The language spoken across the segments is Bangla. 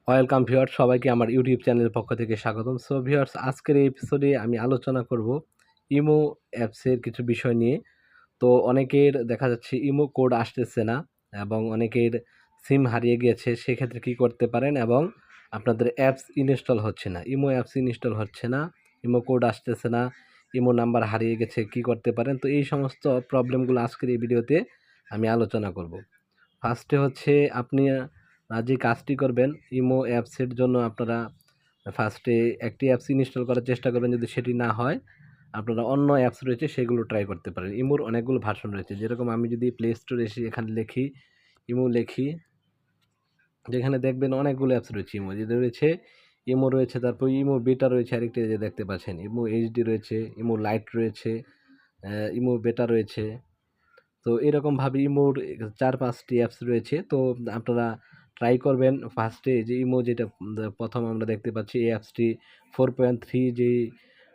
ওয়েলকাম ভিউয়ার্স, সবাইকে আমার ইউটিউব চ্যানেলের পক্ষ থেকে স্বাগতম। সো ভিউয়ার্স, আজকের এই এপিসোডে আমি আলোচনা করব ইমো অ্যাপসের কিছু বিষয় নিয়ে। তো অনেকের দেখা যাচ্ছে ইমো কোড আসতেছে না এবং অনেকের সিম হারিয়ে গিয়েছে, সেক্ষেত্রে কী করতে পারেন, এবং আপনাদের অ্যাপস ইনস্টল হচ্ছে না, ইমো অ্যাপস ইনস্টল হচ্ছে না, ইমো কোড আসতেছে না, ইমো নাম্বার হারিয়ে গেছে, কী করতে পারেন। তো এই সমস্ত প্রবলেমগুলো আজকের এই ভিডিওতে আমি আলোচনা করব। ফার্স্টে হচ্ছে আপনি যে কাজটি করবেন ইমো অ্যাপসের জন্য, আপনারা ফার্স্টে একটি অ্যাপস ইনস্টল করার চেষ্টা করবেন। যদি সেটি না হয়, আপনারা অন্য অ্যাপস রয়েছে সেগুলো ট্রাই করতে পারেন। ইমোর অনেকগুলো ভার্সন রয়েছে, যেরকম আমি যদি প্লে স্টোরে এসে এখানে লিখি ইমো লিখি, যেখানে দেখবেন অনেকগুলো অ্যাপস রয়েছে। ইমো যেটা রয়েছে, ইমো রয়েছে, তারপর ইমো বেটা রয়েছে, আরেকটি যে দেখতে পাচ্ছেন ইমো এইচডি রয়েছে, ইমো লাইট রয়েছে, ইমো বেটা রয়েছে। তো এরকমভাবে ইমোর ৪-৫টি অ্যাপস রয়েছে। তো আপনারা ট্রাই করবেন ফার্স্টে যে ইমো, যেটা প্রথম আমরা দেখতে পাচ্ছি এই অ্যাপসটি 4.3 যে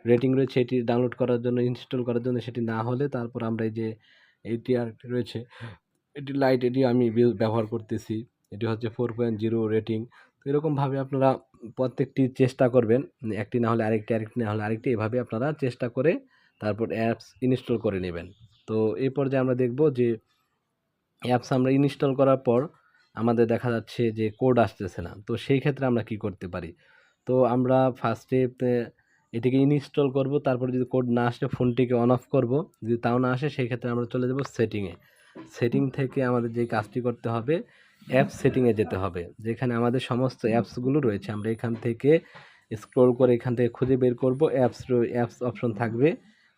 রেটিং রয়েছে, এটি ডাউনলোড করার জন্য, ইনস্টল করার জন্য, সেটি না হলে তারপর আমরা এই যে এটি আর রয়েছে, এটি লাইট, এটি আমি ব্যবহার করতেছি, এটি হচ্ছে 4.0 রেটিং। তো এরকমভাবে আপনারা প্রত্যেকটি চেষ্টা করবেন, একটি না হলে আরেকটি, আরেকটি না হলে আরেকটি, এভাবে আপনারা চেষ্টা করে তারপর অ্যাপস ইনস্টল করে নেবেন। তো এই পর্যায়ে আমরা দেখব যে অ্যাপস আমরা ইনস্টল করার পর আমাদের দেখা যাচ্ছে যে কোড আসতেছে না। তো সেই ক্ষেত্রে আমরা কি করতে পারি? তো আমরা ফার্স্টে এটিকে ইনস্টল করব, তারপরে যদি কোড না আসে ফোনটিকে অন অফ করব। যদি তাও না আসে, সেই ক্ষেত্রে আমরা চলে যাব সেটিংয়ে। সেটিং থেকে আমাদের যে কাজটি করতে হবে, অ্যাপ সেটিংয়ে যেতে হবে, যেখানে আমাদের সমস্ত অ্যাপসগুলো রয়েছে। আমরা এখান থেকে স্ক্রল করে এখান থেকে খুঁজে বের করব, অ্যাপস অপশন থাকবে,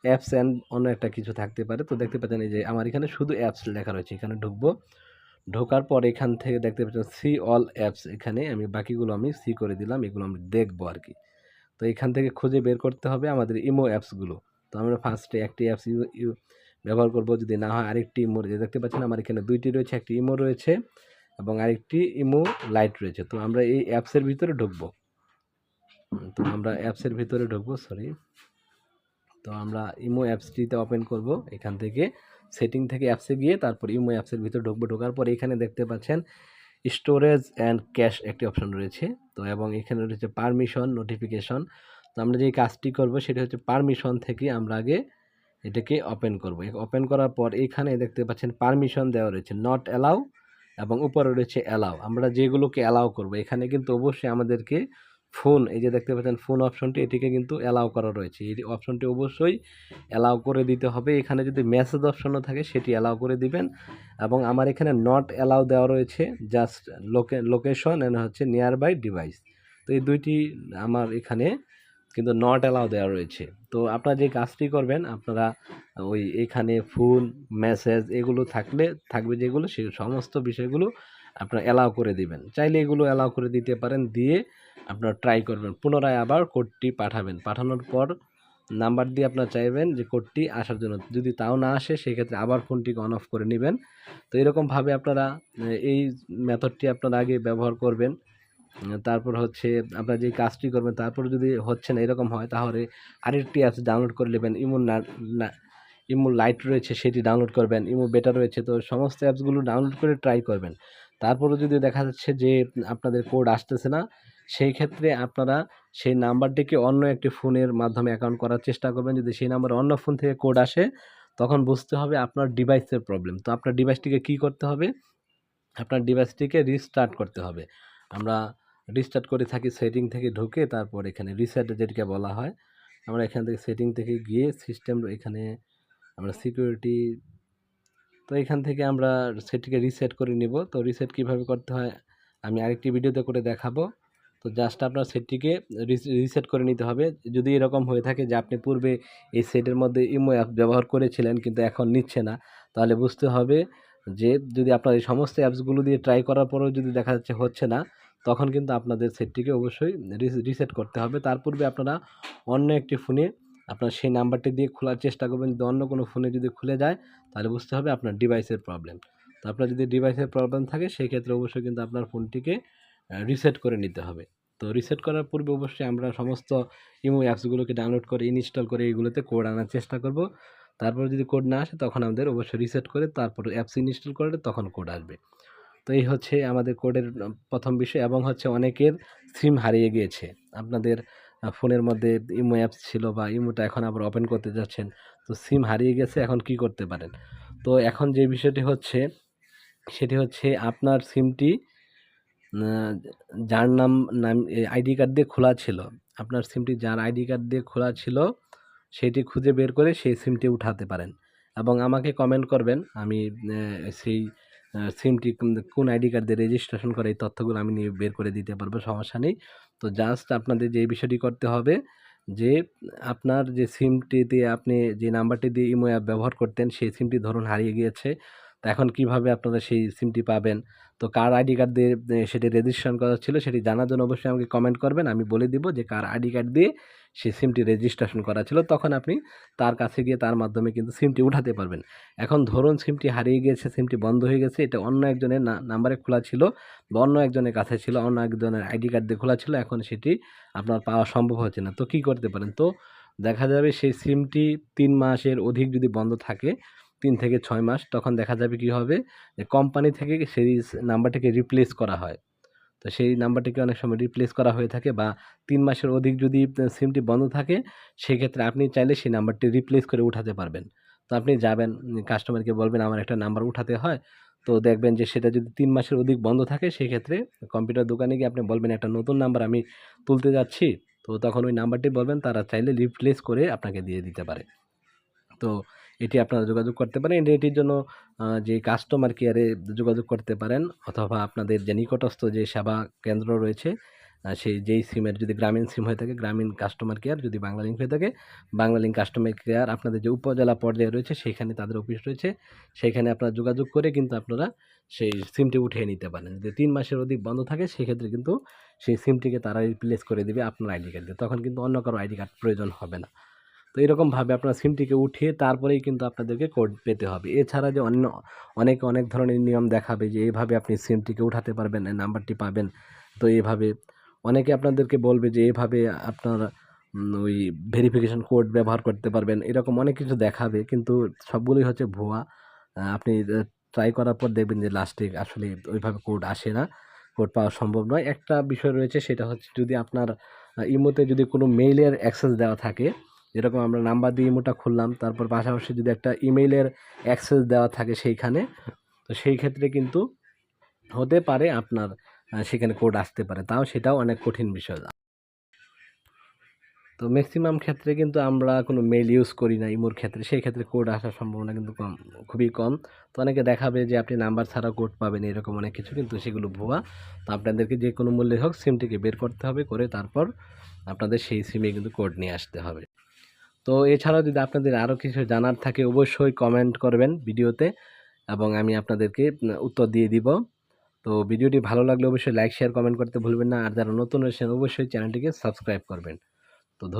অ্যাপস অ্যান্ড অন্য একটা কিছু থাকতে পারে। তো দেখতে পাচ্ছেন এই যে আমার এখানে শুধু অ্যাপস লেখা রয়েছে, এখানে ঢুকবো। ঢোকার পর এখান থেকে দেখতে পাচ্ছেন সি অল অ্যাপস, এখানে আমি বাকিগুলো আমি সি করে দিলাম, এগুলো আমি দেখবো আর কি। তো এখান থেকে খুঁজে বের করতে হবে আমাদের ইমো অ্যাপসগুলো। তো আমরা ফার্স্টে একটি অ্যাপস ব্যবহার করব, যদি না হয় আরেকটি ইমো, যে দেখতে পাচ্ছেন আমার এখানে দুইটি রয়েছে, একটি ইমো রয়েছে এবং আরেকটি ইমো লাইট রয়েছে। তো আমরা এই অ্যাপসের ভিতরে ঢুকবো। তো আমরা অ্যাপসের ভিতরে ঢুকবো, সরি। তো আমরা ইমো অ্যাপসটিতে ওপেন করব, এখান থেকে সেটিং থেকে অ্যাপসে গিয়ে তারপর ইমো অ্যাপসের ভিতরে ঢুকবো। ঢোকার পর এখানে দেখতে পাচ্ছেন স্টোরেজ অ্যান্ড ক্যাশ একটি অপশন রয়েছে। তো এবং এখানে রয়েছে পারমিশন, নোটিফিকেশন। তো আমরা যে কাজটি করব সেটা হচ্ছে পারমিশন থেকে আমরা আগে এটাকে ওপেন করব। ওপেন করার পর এখানে দেখতে পাচ্ছেন পারমিশন দেওয়া রয়েছে, নট অ্যালাউ, এবং উপরে রয়েছে অ্যালাউ। আমরা যেগুলোকে অ্যালাউ করব, এখানে কিন্তু অবশ্যই আমাদেরকে ফোন, এই যে দেখতে পাচ্ছেন ফোন অপশনটি, এটিকে কিন্তু অ্যালাউ করা রয়েছে। এই অপশনটি অবশ্যই অ্যালাউ করে দিতে হবে। এখানে যদি মেসেজ অপশনও থাকে সেটি অ্যালাউ করে দিবেন। এবং আমার এখানে নট অ্যালাউ দেওয়া রয়েছে, জাস্ট লোকেশন অ্যান্ড হচ্ছে নিয়ার বাই ডিভাইস। তো এই দুইটি আমার এখানে কিন্তু নট অ্যালাউ দেওয়া রয়েছে। তো আপনারা যে কাজটি করবেন, আপনারা ওই এখানে ফোন, মেসেজ এগুলো থাকবে যেগুলো, সেই সমস্ত বিষয়গুলো আপনারা অ্যালাউ করে দিবেন। চাইলে এগুলো অ্যালাউ করে দিতে পারেন, দিয়ে আপনারা ট্রাই করবেন, পুনরায় আবার কোডটি পাঠাবেন। পাঠানোর পর নাম্বার দিয়ে আপনারা চাইবেন যে কোডটি আসার জন্য। যদি তাও না আসে, সেক্ষেত্রে আবার ফোনটিকে অন অফ করে নেবেন। তো এরকমভাবে আপনারা এই মেথডটি আপনারা আগে ব্যবহার করবেন। তারপর হচ্ছে আপনারা যে কাজটি করবেন, তারপর যদি হচ্ছে না, এরকম হয়, তাহলে আরেকটি অ্যাপস ডাউনলোড করে নেবেন। ইমো লাইট রয়েছে, সেটি ডাউনলোড করবেন। ইমো বেটা রয়েছে, তো সমস্ত অ্যাপসগুলো ডাউনলোড করে ট্রাই করবেন। তারপরেও যদি দেখা যাচ্ছে যে আপনাদের কোড আসতেছে না, সেই ক্ষেত্রে আপনারা সেই নাম্বারটিকে অন্য একটি ফোনের মাধ্যমে অ্যাকাউন্ট করার চেষ্টা করবেন। যদি সেই নাম্বারে অন্য ফোন থেকে কোড আসে, তখন বুঝতে হবে আপনার ডিভাইসের প্রবলেম। তো আপনার ডিভাইসটিকে কী করতে হবে? আপনার ডিভাইসটিকে রিস্টার্ট করতে হবে। আমরা রিস্টার্ট করে থাকি সেটিং থেকে ঢুকে, তারপর এখানে রিসেট যেটিকে বলা হয়, আমরা এখান থেকে সেটিং থেকে গিয়ে সিস্টেম, এখানে আমরা সিকিউরিটি, তো এখান থেকে আমরা সেটিকে রিসেট করে নিব। তো রিসেট কিভাবে করতে হয় আমি আরেকটি ভিডিওতে করে দেখাবো। তো জাস্ট আপনার সেটটিকে রিসেট করে নিতে হবে। যদি এরকম হয়ে থাকে যে আপনি পূর্বে এই সেটের মধ্যে ইমো অ্যাপ ব্যবহার করেছিলেন কিন্তু এখন নিচ্ছে না, তাহলে বুঝতে হবে যে যদি আপনার এই সমস্ত অ্যাপসগুলো দিয়ে ট্রাই করার পরেও যদি দেখা যাচ্ছে হচ্ছে না, তখন কিন্তু আপনাদের সেটটিকে অবশ্যই রিসেট করতে হবে। তার পূর্বে আপনারা অন্য একটি ফোনে আপনার সেই নাম্বারটি দিয়ে খোলার চেষ্টা করবেন। যদি অন্য কোনো ফোনে যদি খুলে যায়, তাহলে বুঝতে হবে আপনার ডিভাইসের প্রবলেম। তো আপনার যদি ডিভাইসের প্রবলেম থাকে, সেই ক্ষেত্রে অবশ্যই কিন্তু আপনার ফোনটিকে রিসেট করে নিতে হবে। তো রিসেট করার পূর্বে অবশ্যই আমরা সমস্ত ইমো অ্যাপসগুলোকে ডাউনলোড করে, ইনস্টল করে এগুলোতে কোড আনার চেষ্টা করব। তারপর যদি কোড না আসে, তখন আমাদের অবশ্যই রিসেট করে তারপর অ্যাপস ইনস্টল করলে তখন কোড আসবে। তো এই হচ্ছে আমাদের কোডের প্রথম বিষয়, এবং হচ্ছে অনেকের সিম হারিয়ে গিয়েছে। আপনাদের ফোনের মধ্যে ইমো অ্যাপস ছিল বা ইমোটা এখন আবার ওপেন করতে যাচ্ছেন, তো সিম হারিয়ে গেছে, এখন কি করতে পারেন? তো এখন যে বিষয়টি হচ্ছে সেটি হচ্ছে আপনার সিমটি যার নাম আইডি কার্ড দিয়ে খোলা ছিল, আপনার সিমটি যার আইডি কার্ড দিয়ে খোলা ছিল সেটি খুঁজে বের করে সেই সিমটি উঠাতে পারেন, এবং আমাকে কমেন্ট করবেন। আমি সেই সিমটি কোন আইডি কার্ড দিয়ে রেজিস্ট্রেশন করে এই তথ্যগুলো আমি নিয়ে বের করে দিতে পারবো, সমস্যা নেই। তো জাস্ট আপনাদের যে বিষয়টি করতে হবে যে আপনার যে সিমটিতে আপনি যে নাম্বারটি দিয়ে ইমো অ্যাপ ব্যবহার করতেন সেই সিমটি ধরুন হারিয়ে গিয়েছে। তো এখন কিভাবে আপনারা সেই সিমটি পাবেন? তো কার আইডি কার্ড দিয়ে সেটি রেজিস্ট্রেশন করা ছিল সেটি জানার জন্য অবশ্যই আমাকে কমেন্ট করবেন। আমি বলে দিব যে কার আইডি কার্ড দিয়ে সেই সিমটি রেজিস্ট্রেশন করা ছিল। তখন আপনি তার কাছে গিয়ে তার মাধ্যমে কিন্তু সিমটি উঠাতে পারবেন। এখন ধরুন সিমটি হারিয়ে গিয়েছে, সিমটি বন্ধ হয়ে গেছে, এটা অন্য একজনের নাম্বারে খোলা ছিল বা অন্য একজনের কাছে ছিল, অন্য একজনের আইডি কার্ড দিয়ে খোলা ছিল, এখন সেটি আপনার পাওয়া সম্ভব হচ্ছে না। তো কী করতে পারেন? তো দেখা যাবে সেই সিমটি ৩ মাসের অধিক যদি বন্ধ থাকে, ৩ থেকে ৬ মাস, তখন দেখা যাবে কি হবে, যে কোম্পানি থেকে সেই নাম্বারটিকে রিপ্লেস করা হয়। তো সেই নাম্বারটিকে অনেক সময় রিপ্লেস করা হয়ে থাকে, বা ৩ মাসের অধিক যদি সিমটি বন্ধ থাকে, সেক্ষেত্রে আপনি চাইলে সেই নাম্বারটি রিপ্লেস করে উঠাতে পারবেন। তো আপনি যাবেন, কাস্টমারকে বলবেন আমার একটা নাম্বার উঠাতে হয়। তো দেখবেন যে সেটা যদি ৩ মাসের অধিক বন্ধ থাকে, সেক্ষেত্রে কম্পিউটার দোকানে গিয়ে আপনি বলবেন একটা নতুন নাম্বার আমি তুলতে যাচ্ছি। তো তখন ওই নাম্বারটি বলবেন, তারা চাইলে রিপ্লেস করে আপনাকে দিয়ে দিতে পারে। তো এটি আপনারা যোগাযোগ করতে পারেন। এটির জন্য যে কাস্টমার কেয়ারে যোগাযোগ করতে পারেন, অথবা আপনাদের যে নিকটস্থ যে সেবা কেন্দ্র রয়েছে, সেই যেই সিমের যদি গ্রামীণ সিম হয়ে থাকে গ্রামীণ কাস্টমার কেয়ার, যদি বাংলা লিঙ্ক হয়ে থাকে বাংলা লিঙ্ক কাস্টমার কেয়ার, আপনাদের যে উপজেলা পর্যায়ে রয়েছে সেইখানে তাদের অফিস রয়েছে, সেইখানে আপনারা যোগাযোগ করে কিন্তু আপনারা সেই সিমটি উঠিয়ে নিতে পারেন। যদি ৩ মাসের অধিক বন্ধ থাকে সেক্ষেত্রে কিন্তু সেই সিমটিকে তারা রিপ্লেস করে দেবে আপনার আইডি কার্ড দিয়ে। তখন কিন্তু অন্য কারো আইডি কার্ড প্রয়োজন হবে না। তো এরকমভাবে আপনার সিমটিকে উঠিয়ে তারপরেই কিন্তু আপনাদেরকে কোড পেতে হবে। এছাড়া যে অনেক ধরনের নিয়ম দেখাবে যে এভাবে আপনি সিমটিকে উঠাতে পারবেন, এই নাম্বারটি পাবেন। তো এভাবে অনেকে আপনাদেরকে বলবে যে এভাবে আপনার ওই ভেরিফিকেশন কোড ব্যবহার করতে পারবেন। এরকম অনেক কিছু দেখাবে, কিন্তু সবগুলোই হচ্ছে ভুয়া। আপনি ট্রাই করার পর দেখবেন যে লাস্টে আসলে ওইভাবে কোড আসে না, কোড পাওয়া সম্ভব নয়। একটা বিষয় রয়েছে, সেটা হচ্ছে যদি আপনার ইমোতে যদি কোনো মেইলের অ্যাক্সেস দেওয়া থাকে, যেরকম আমরা নাম্বার দিয়ে ইমোটা খুললাম, তারপর পাশাপাশি যদি একটা ইমেইলের অ্যাক্সেস দেওয়া থাকে সেইখানে, তো সেই ক্ষেত্রে কিন্তু হতে পারে আপনার সেখানে কোড আসতে পারে, তাও সেটাও অনেক কঠিন বিষয়। তো ম্যাক্সিমাম ক্ষেত্রে কিন্তু আমরা কোনো মেইল ইউজ করি না ইমোর ক্ষেত্রে, সেই ক্ষেত্রে কোড আসার সম্ভাবনা কিন্তু কম, খুবই কম। তো অনেকে দেখাবে যে আপনি নাম্বার ছাড়া কোড পাবেন, এরকম অনেক কিছু, কিন্তু সেগুলো ভুয়া। তো আপনাদেরকে যে কোনো মূল্যে হোক সিমটিকে বের করতে হবে, করে তারপর আপনাদের সেই সিমে কিন্তু কোড নিয়ে আসতে হবে। তো এছাড়াও যদি আপনাদের আরও কিছু জানার থাকে অবশ্যই কমেন্ট করবেন ভিডিওতে, এবং আমি আপনাদেরকে উত্তর দিয়ে দিব। তো ভিডিওটি ভালো লাগলে অবশ্যই লাইক শেয়ার কমেন্ট করতে ভুলবেন না, আর যারা নতুন রয়েছেন অবশ্যই চ্যানেলটিকে সাবস্ক্রাইব করবেন। তো ধন্যবাদ।